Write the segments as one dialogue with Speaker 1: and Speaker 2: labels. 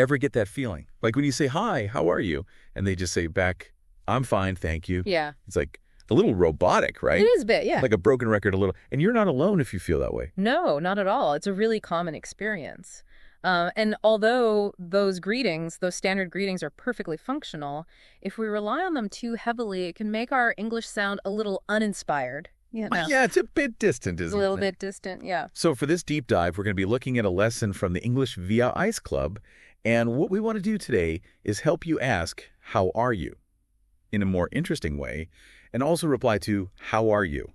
Speaker 1: Ever get that feeling? Like when you say, hi, how are you? And they just say back, I'm fine, thank you.
Speaker 2: Yeah.
Speaker 1: It's like a little robotic, right?
Speaker 2: It is a bit, yeah.
Speaker 1: Like a broken record a little. And you're not alone if you feel that way.
Speaker 2: No, not at all. It's a really common experience. And although those greetings, those standard greetings are perfectly functional, if we rely on them too heavily, it can make our English sound a little uninspired. You know?
Speaker 1: Yeah, it's a bit distant,
Speaker 2: It's
Speaker 1: isn't it?
Speaker 2: a little bit distant, yeah.
Speaker 1: So for this deep dive, we're going to be looking at a lesson from the English via Ice Club. And what we want to do today is help you ask, how are you? In a more interesting way, and also reply to, how are you?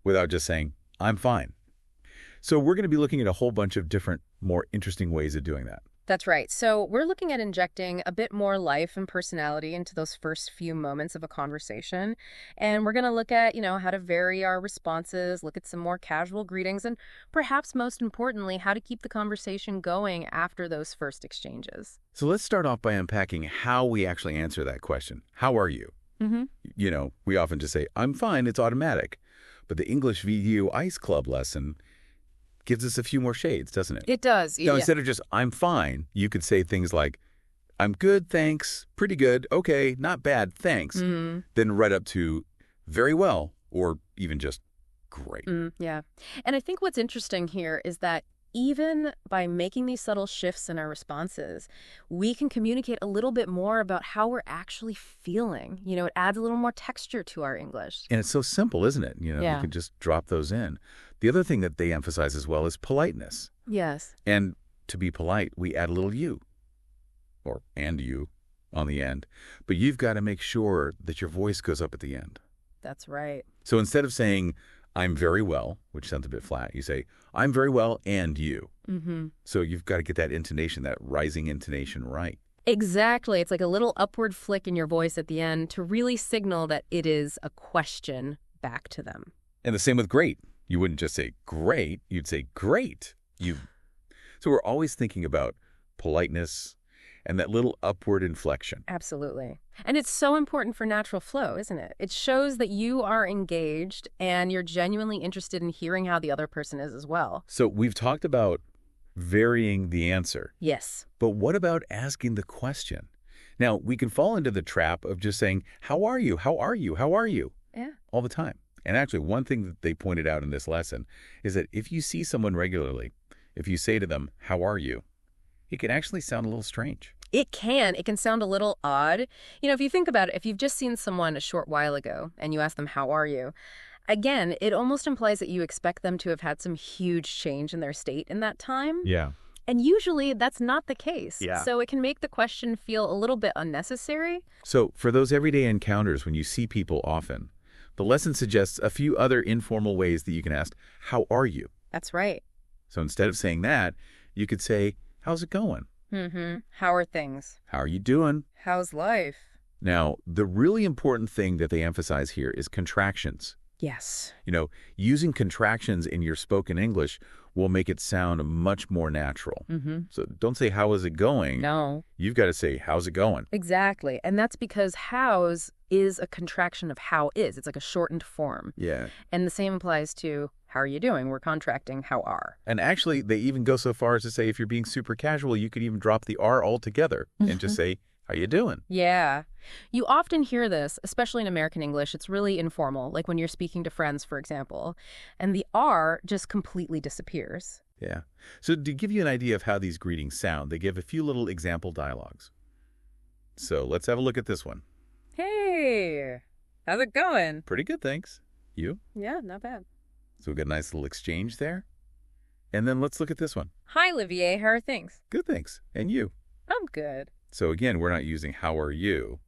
Speaker 1: Without just saying, I'm fine. So we're going to be looking at a whole bunch of different, more interesting ways of doing that.
Speaker 2: That's right. So we're looking at injecting a bit more life and personality into those first few moments of a conversation. And we're going to look at, how to vary our responses, look at some more casual greetings, and perhaps most importantly, how to keep the conversation going after those first exchanges.
Speaker 1: So let's start off by unpacking how we actually answer that question. How are you?
Speaker 2: Mm-hmm.
Speaker 1: We often just say, I'm fine, it's automatic. But the English VU Ice Club lesson gives us a few more shades, doesn't it?
Speaker 2: It does.
Speaker 1: Now, instead of just, I'm fine, you could say things like, I'm good, thanks, pretty good, okay, not bad, thanks.
Speaker 2: Mm-hmm.
Speaker 1: Then right up to very well, or even just great.
Speaker 2: Yeah. And I think what's interesting here is that even by making these subtle shifts in our responses, we can communicate a little bit more about how we're actually feeling. It adds a little more texture to our English.
Speaker 1: And it's so simple, isn't it? You can just drop those in. The other thing that they emphasize as well is politeness.
Speaker 2: Yes.
Speaker 1: And to be polite, we add a little you, or and you, on the end. But you've got to make sure that your voice goes up at the end.
Speaker 2: That's right.
Speaker 1: So instead of saying, I'm very well, which sounds a bit flat, you say, I'm very well, and you.
Speaker 2: Mm-hmm.
Speaker 1: So you've got to get that intonation, that rising intonation right.
Speaker 2: Exactly. It's like a little upward flick in your voice at the end to really signal that it is a question back to them.
Speaker 1: And the same with great. You wouldn't just say great, you'd say great. So we're always thinking about politeness and that little upward inflection.
Speaker 2: Absolutely. And it's so important for natural flow, isn't it? It shows that you are engaged and you're genuinely interested in hearing how the other person is as well.
Speaker 1: So we've talked about varying the answer.
Speaker 2: Yes.
Speaker 1: But what about asking the question? Now, we can fall into the trap of just saying, how are you? How are you? How are you?
Speaker 2: Yeah.
Speaker 1: All the time. And actually, one thing that they pointed out in this lesson is that if you see someone regularly, if you say to them, how are you? It can actually sound a little strange.
Speaker 2: It can. It can sound a little odd. If you think about it, if you've just seen someone a short while ago and you ask them, how are you? Again, it almost implies that you expect them to have had some huge change in their state in that time.
Speaker 1: Yeah.
Speaker 2: And usually that's not the case.
Speaker 1: Yeah.
Speaker 2: So it can make the question feel a little bit unnecessary.
Speaker 1: So for those everyday encounters when you see people often, the lesson suggests a few other informal ways that you can ask, how are you?
Speaker 2: That's right.
Speaker 1: So instead of saying that, you could say, how's it going?
Speaker 2: Mm-hmm. How are things?
Speaker 1: How are you doing?
Speaker 2: How's life?
Speaker 1: Now, the really important thing that they emphasize here is contractions.
Speaker 2: Yes.
Speaker 1: Using contractions in your spoken English will make it sound much more natural.
Speaker 2: Mm-hmm.
Speaker 1: So don't say, how is it going?
Speaker 2: No.
Speaker 1: You've got to say, how's it going?
Speaker 2: Exactly. And that's because how's is a contraction of how is. It's like a shortened form.
Speaker 1: Yeah.
Speaker 2: And the same applies to how are you doing? We're contracting how are.
Speaker 1: And actually, they even go so far as to say if you're being super casual, you could even drop the R altogether and just say, how you doing?
Speaker 2: Yeah. You often hear this, especially in American English. It's really informal, like when you're speaking to friends, for example, and the R just completely disappears.
Speaker 1: Yeah. So to give you an idea of how these greetings sound, they give a few little example dialogues. So let's have a look at this one.
Speaker 2: Hey, how's it going?
Speaker 1: Pretty good, thanks. You?
Speaker 2: Yeah, not bad.
Speaker 1: So we've got a nice little exchange there. And then let's look at this one.
Speaker 2: Hi, Olivier. How are things?
Speaker 1: Good, thanks. And you?
Speaker 2: I'm good.
Speaker 1: So again, we're not using how are you,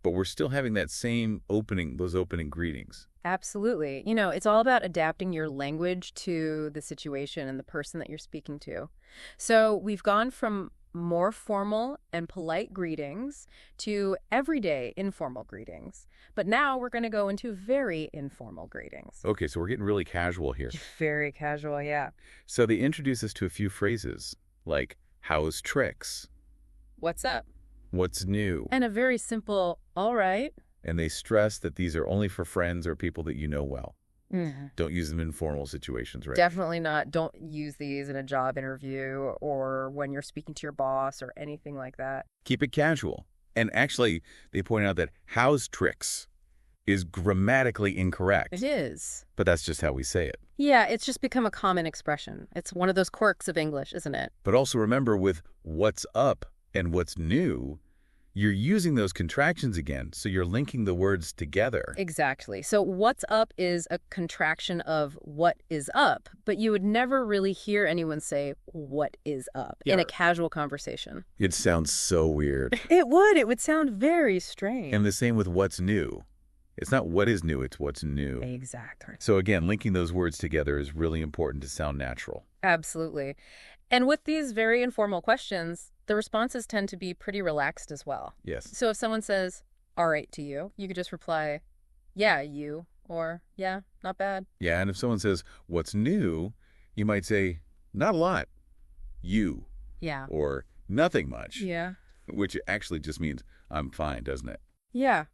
Speaker 1: but we're still having that same those opening greetings.
Speaker 2: Absolutely. It's all about adapting your language to the situation and the person that you're speaking to. So we've gone from more formal and polite greetings to everyday informal greetings. But now we're going to go into very informal greetings.
Speaker 1: Okay, so we're getting really casual here.
Speaker 2: Very casual, yeah.
Speaker 1: So they introduce us to a few phrases like, how's tricks?
Speaker 2: What's up?
Speaker 1: What's new?
Speaker 2: And a very simple, all right.
Speaker 1: And they stress that these are only for friends or people that you know well.
Speaker 2: Mhm.
Speaker 1: Don't use them in formal situations, right?
Speaker 2: Definitely not. Don't use these in a job interview or when you're speaking to your boss or anything like that.
Speaker 1: Keep it casual. And actually, they point out that "how's tricks" is grammatically
Speaker 2: It
Speaker 1: incorrect,
Speaker 2: is.
Speaker 1: but that's just how we say it.
Speaker 2: Yeah, it's just become a common expression. It's one of those quirks of English, isn't it?
Speaker 1: But also remember, with "what's up" and "what's new," you're using those contractions again, so you're linking the words together.
Speaker 2: Exactly. So what's up is a contraction of what is up, but you would never really hear anyone say what is up in
Speaker 1: Yeah.
Speaker 2: a casual conversation.
Speaker 1: It sounds so weird.
Speaker 2: It would. It would sound very strange.
Speaker 1: And the same with "what's new." It's not what is new, it's what's new.
Speaker 2: Exactly.
Speaker 1: So again, linking those words together is really important to sound natural.
Speaker 2: Absolutely. And with these very informal questions, the responses tend to be pretty relaxed as well.
Speaker 1: Yes.
Speaker 2: So if someone says, all right to you, you could just reply, yeah, you, or yeah, not bad.
Speaker 1: Yeah, and if someone says, "what's new?" you might say, "not a lot, you,"
Speaker 2: Yeah.
Speaker 1: or "nothing much,"
Speaker 2: Yeah.
Speaker 1: which actually just means "I'm fine," doesn't it?
Speaker 2: Yeah.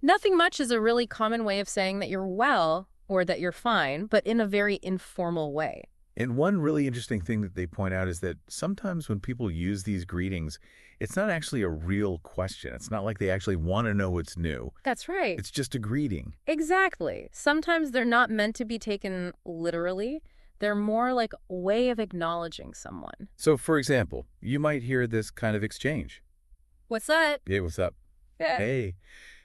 Speaker 2: Nothing much is a really common way of saying that you're well or that you're fine, but in a very informal way.
Speaker 1: And one really interesting thing that they point out is that sometimes when people use these greetings, it's not actually a real question. It's not like they actually want to know what's new.
Speaker 2: That's right.
Speaker 1: It's just a greeting.
Speaker 2: Exactly. Sometimes they're not meant to be taken literally. They're more like a way of acknowledging someone.
Speaker 1: So, for example, you might hear this kind of exchange.
Speaker 2: What's up?
Speaker 1: "Hey, what's up?"
Speaker 2: Yeah.
Speaker 1: "Hey."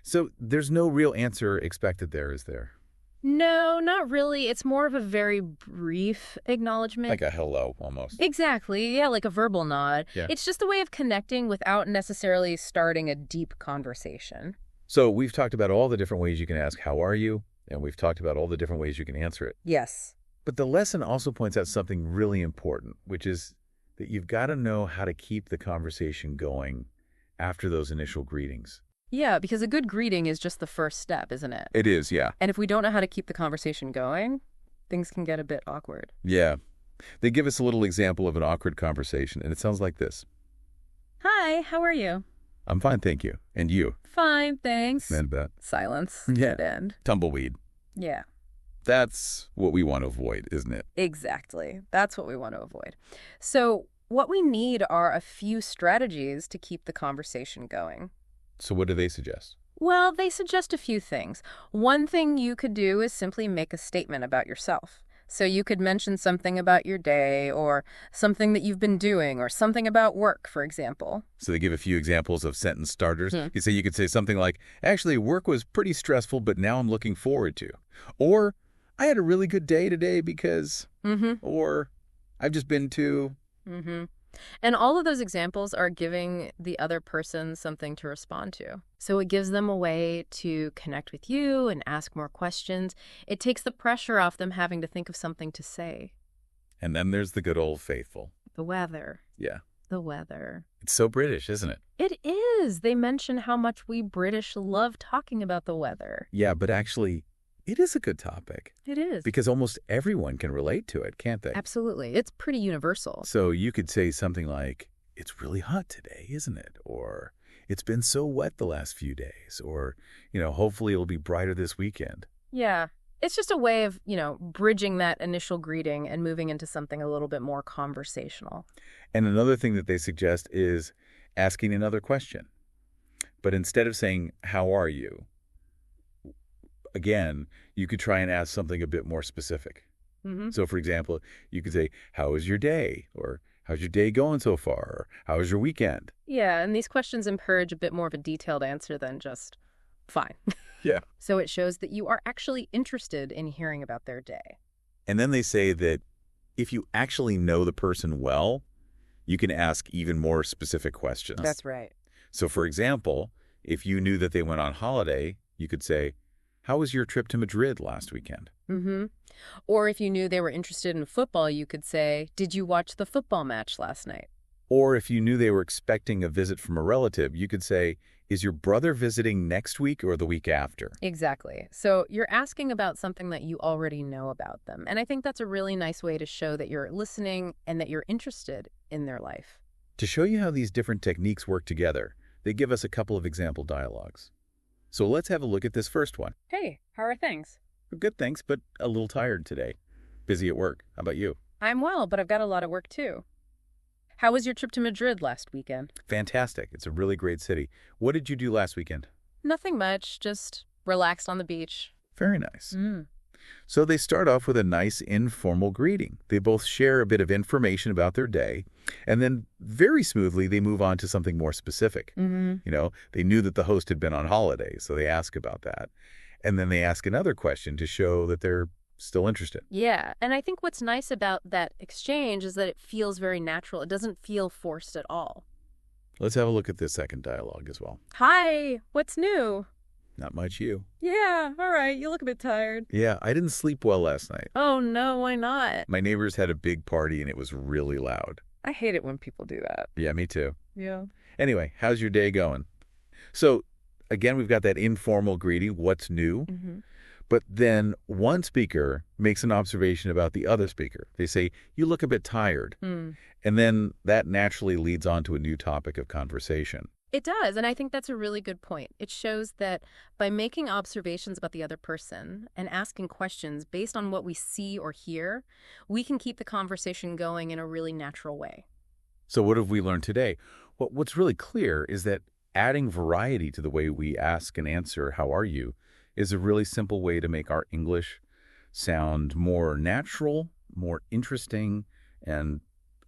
Speaker 1: So there's no real answer expected there, is there?
Speaker 2: No, not really. It's more of a very brief acknowledgement.
Speaker 1: Like a hello, almost.
Speaker 2: Exactly. Yeah, like a verbal nod.
Speaker 1: Yeah.
Speaker 2: It's just a way of connecting without necessarily starting a deep conversation.
Speaker 1: So we've talked about all the different ways you can ask, "how are you?" And we've talked about all the different ways you can answer it.
Speaker 2: Yes.
Speaker 1: But the lesson also points out something really important, which is that you've got to know how to keep the conversation going after those initial greetings.
Speaker 2: Yeah, because a good greeting is just the first step, isn't it?
Speaker 1: It is, yeah.
Speaker 2: And if we don't know how to keep the conversation going, things can get a bit awkward.
Speaker 1: Yeah. They give us a little example of an awkward conversation, and it sounds like this.
Speaker 2: Hi, how are you?
Speaker 1: "I'm fine, thank you." "And you?"
Speaker 2: Fine, thanks.
Speaker 1: "And that."
Speaker 2: Silence.
Speaker 1: Yeah.
Speaker 2: Dead end.
Speaker 1: Tumbleweed.
Speaker 2: Yeah,
Speaker 1: That's what we want to avoid, isn't it?
Speaker 2: exactly. That's what we want to avoid. So what we need are a few strategies to keep the conversation going.
Speaker 1: So what do they suggest?
Speaker 2: Well, they suggest a few things. One thing you could do is simply make a statement about yourself. So you could mention something about your day or something that you've been doing or something about work, for example.
Speaker 1: So they give a few examples of sentence starters.
Speaker 2: Hmm.
Speaker 1: You could say something like, "actually, work was pretty stressful, but now I'm looking forward to." Or, "I had a really good day today because," or, "I've just been to."
Speaker 2: And all of those examples are giving the other person something to respond to. So it gives them a way to connect with you and ask more questions. It takes the pressure off them having to think of something to say.
Speaker 1: And then there's the good old faithful.
Speaker 2: The weather.
Speaker 1: Yeah.
Speaker 2: The weather.
Speaker 1: It's so British, isn't it?
Speaker 2: It is. They mention how much we British love talking about the weather.
Speaker 1: Yeah, but actually, it is a good topic.
Speaker 2: It is.
Speaker 1: Because almost everyone can relate to it, can't they?
Speaker 2: Absolutely. It's pretty universal.
Speaker 1: So you could say something like, "it's really hot today, isn't it?" Or, "it's been so wet the last few days." Or, "hopefully it'll be brighter this weekend."
Speaker 2: Yeah. It's just a way of, bridging that initial greeting and moving into something a little bit more conversational.
Speaker 1: And another thing that they suggest is asking another question. But instead of saying, "how are you?" again, you could try and ask something a bit more specific. So, for example, you could say, "how was your day?" Or, "how's your day going so far?" Or, "how was your weekend?"
Speaker 2: Yeah, and these questions encourage a bit more of a detailed answer than just fine.
Speaker 1: Yeah.
Speaker 2: So it shows that you are actually interested in hearing about their day.
Speaker 1: And then they say that if you actually know the person well, you can ask even more specific questions.
Speaker 2: That's right.
Speaker 1: So, for example, if you knew that they went on holiday, you could say, "how was your trip to Madrid last weekend?"
Speaker 2: Or if you knew they were interested in football, you could say, "did you watch the football match last night?"
Speaker 1: Or if you knew they were expecting a visit from a relative, you could say, "is your brother visiting next week or the week after?"
Speaker 2: Exactly. So you're asking about something that you already know about them. And I think that's a really nice way to show that you're listening and that you're interested in their life.
Speaker 1: To show you how these different techniques work together, they give us a couple of example dialogues. So let's have a look at this first one.
Speaker 2: Hey, how are things?
Speaker 1: Good, thanks, but a little tired today. Busy at work. How about you?
Speaker 2: I'm well, but I've got a lot of work too. How was your trip to Madrid last weekend?
Speaker 1: Fantastic. It's a really great city. What did you do last weekend?
Speaker 2: Nothing much, just relaxed on the beach.
Speaker 1: Very nice.
Speaker 2: Mm.
Speaker 1: So they start off with a nice informal greeting. They both share a bit of information about their day, and then very smoothly they move on to something more specific. They knew that the host had been on holiday, so they ask about that. And then they ask another question to show that they're still interested.
Speaker 2: Yeah, and I think what's nice about that exchange is that it feels very natural. It doesn't feel forced at all.
Speaker 1: Let's have a look at this second dialogue as well.
Speaker 2: Hi, what's new?
Speaker 1: Not much you.
Speaker 2: Yeah, all right, you look a bit tired.
Speaker 1: Yeah, I didn't sleep well last night.
Speaker 2: Oh no, why not?
Speaker 1: My neighbors had a big party and it was really loud.
Speaker 2: I hate it when people do that.
Speaker 1: Yeah, me too.
Speaker 2: Yeah.
Speaker 1: Anyway, how's your day going? So, again, we've got that informal greeting, what's new? But then one speaker makes an observation about the other speaker. They say, you look a bit tired. And then that naturally leads on to a new topic of conversation.
Speaker 2: It does, and I think that's a really good point. It shows that by making observations about the other person and asking questions based on what we see or hear, we can keep the conversation going in a really natural way.
Speaker 1: So what have we learned today? Well, what's really clear is that adding variety to the way we ask and answer, how are you, is a really simple way to make our English sound more natural, more interesting, and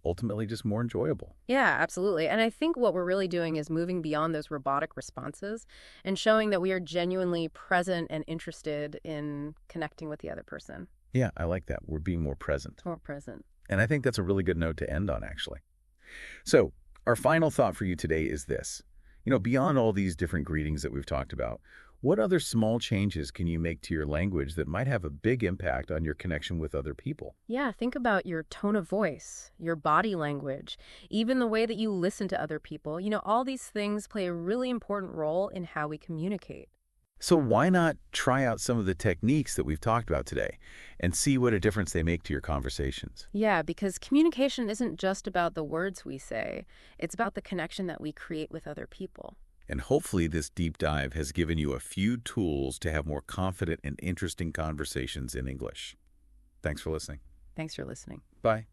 Speaker 1: ultimately just more enjoyable.
Speaker 2: Yeah, absolutely. And I think what we're really doing is moving beyond those robotic responses and showing that we are genuinely present and interested in connecting with the other person.
Speaker 1: Yeah, I like that. We're being more present.
Speaker 2: More present.
Speaker 1: And I think that's a really good note to end on, actually. So our final thought for you today is this. Beyond all these different greetings that we've talked about, what other small changes can you make to your language that might have a big impact on your connection with other people?
Speaker 2: Yeah, think about your tone of voice, your body language, even the way that you listen to other people. All these things play a really important role in how we communicate.
Speaker 1: So why not try out some of the techniques that we've talked about today and see what a difference they make to your conversations?
Speaker 2: Yeah, because communication isn't just about the words we say. It's about the connection that we create with other people.
Speaker 1: And hopefully this deep dive has given you a few tools to have more confident and interesting conversations in English. Thanks for listening.
Speaker 2: Thanks for listening.
Speaker 1: Bye.